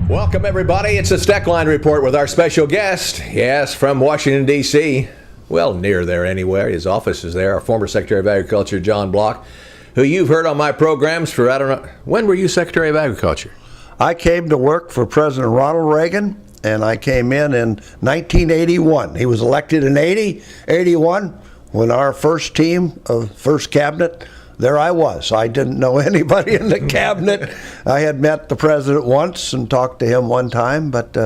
Welcome, everybody. It's the Steckline Report with our special guest. Yes, from Washington, D.C. Well, near there anyway. His office is there. Our former Secretary of Agriculture, John Block, who you've heard on my programs for, I don't know, when were you Secretary of Agriculture? I came to work for President Ronald Reagan, and I came in 1981. He was elected in 81, when our first team of first cabinet, there I was. I didn't know anybody in the cabinet. I had met the president once and talked to him one time, but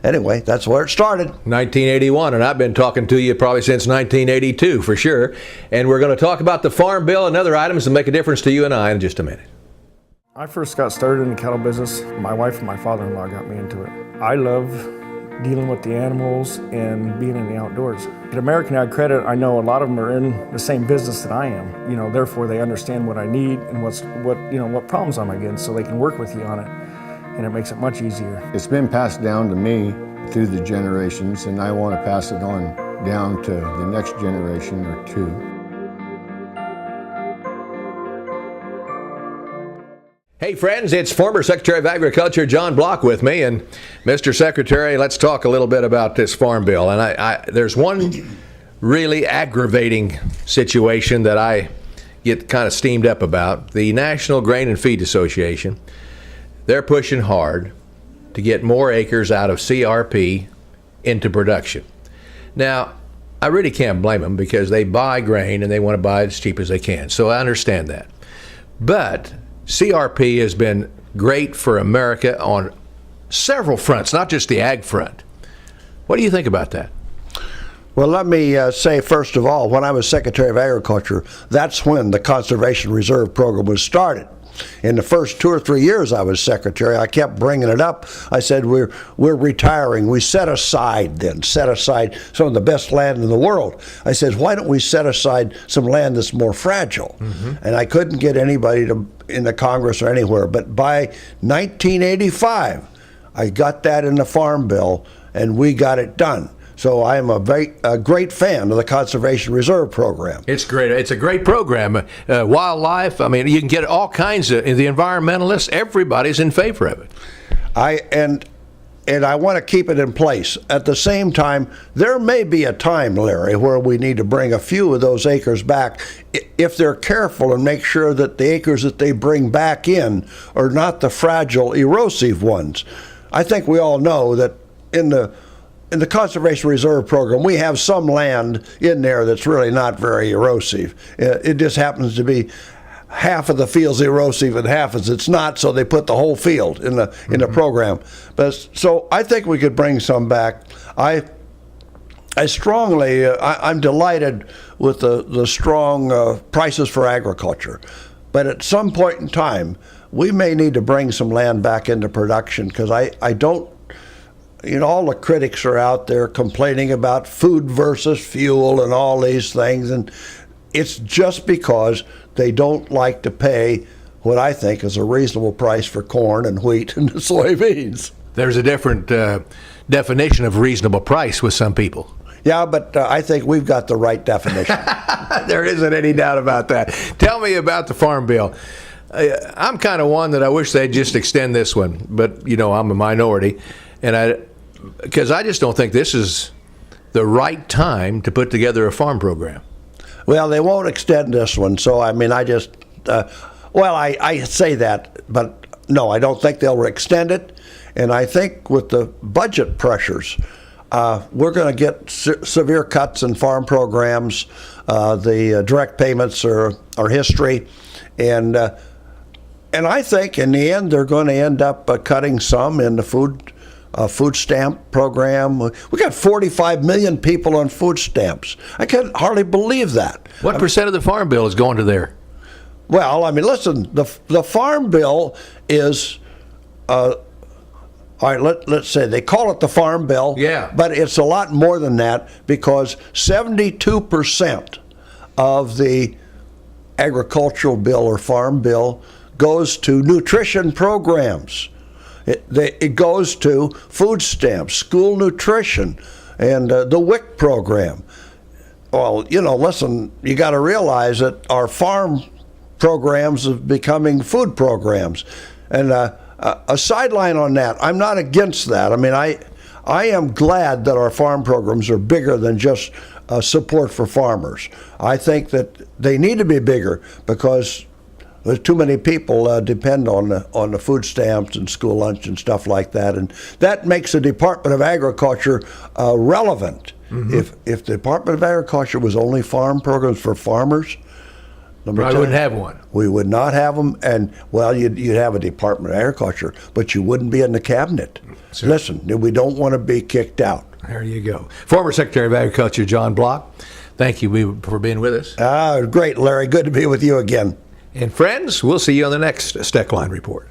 anyway, that's where it started. 1981, and I've been talking to you probably since 1982 for sure. And we're going to talk about the Farm Bill and other items that make a difference to you and I in just a minute. I first got started in the cattle business. My wife and my father-in-law got me into it. I love dealing with the animals and being in the outdoors. At American Ag Credit, I know a lot of them are in the same business that I am. Therefore they understand what I need and what problems I'm against, so they can work with you on it, and it makes it much easier. It's been passed down to me through the generations, and I want to pass it on down to the next generation or two. Hey friends, it's former Secretary of Agriculture John Block with me, and Mr. Secretary, let's talk a little bit about this Farm Bill. And there's one really aggravating situation that I get kind of steamed up about. The National Grain and Feed Association, they're pushing hard to get more acres out of CRP into production. Now, I really can't blame them because they buy grain and they want to buy it as cheap as they can, so I understand that. But CRP has been great for America on several fronts, not just the ag front. What do you think about that? Well, let me say, first of all, when I was Secretary of Agriculture, that's when the Conservation Reserve Program was started. In the first 2 or 3 years I was Secretary, I kept bringing it up. I said, we're retiring. We set aside some of the best land in the world. I said, why don't we set aside some land that's more fragile? Mm-hmm. And I couldn't get anybody in the Congress or anywhere. But by 1985, I got that in the Farm Bill, and we got it done. So I am a great fan of the Conservation Reserve Program. It's great. It's a great program. Wildlife, I mean, you can get all kinds of, the environmentalists, everybody's in favor of it. And I want to keep it in place. At the same time, there may be a time, Larry, where we need to bring a few of those acres back if they're careful and make sure that the acres that they bring back in are not the fragile, erosive ones. I think we all know that in the Conservation Reserve Program, we have some land in there that's really not very erosive. It just happens to be half of the field's erosive and half is it's not, so they put the whole field in the program. But so I think we could bring some back. I'm delighted with the strong prices for agriculture. But at some point in time, we may need to bring some land back into production, because I don't, all the critics are out there complaining about food versus fuel and all these things, and it's just because they don't like to pay what I think is a reasonable price for corn and wheat and soybeans. There's a different definition of reasonable price with some people. Yeah, but I think we've got the right definition. There isn't any doubt about that. Tell me about the Farm Bill. I'm kind of one that I wish they'd just extend this one, but I'm a minority, and because I just don't think this is the right time to put together a farm program. Well, they won't extend this one, so I mean, I say that, but no, I don't think they'll extend it. And I think with the budget pressures, we're going to get severe cuts in farm programs. The direct payments are history, and I think in the end they're going to end up cutting some in the food stamp program. We got 45 million people on food stamps. I can hardly believe that. What percent of the Farm Bill is going to there? Well, I mean, listen, the Farm Bill is, all right, let's say they call it the Farm Bill, yeah, but it's a lot more than that, because 72% of the agricultural bill or Farm Bill goes to nutrition programs. It goes to food stamps, school nutrition, and the WIC program. Well, listen, you got to realize that our farm programs are becoming food programs. And a sideline on that. I'm not against that. I mean, I am glad that our farm programs are bigger than just support for farmers. I think that they need to be bigger because there's too many people depend on the food stamps and school lunch and stuff like that, and that makes the Department of Agriculture relevant. If the Department of Agriculture was only farm programs for farmers, I wouldn't have one. We would not have them, and well, you'd have a Department of Agriculture, but you wouldn't be in the cabinet. Sure. Listen, we don't want to be kicked out. There you go. Former Secretary of Agriculture John Block, thank you for being with us. Great, Larry. Good to be with you again. And friends, we'll see you on the next Steckline Report.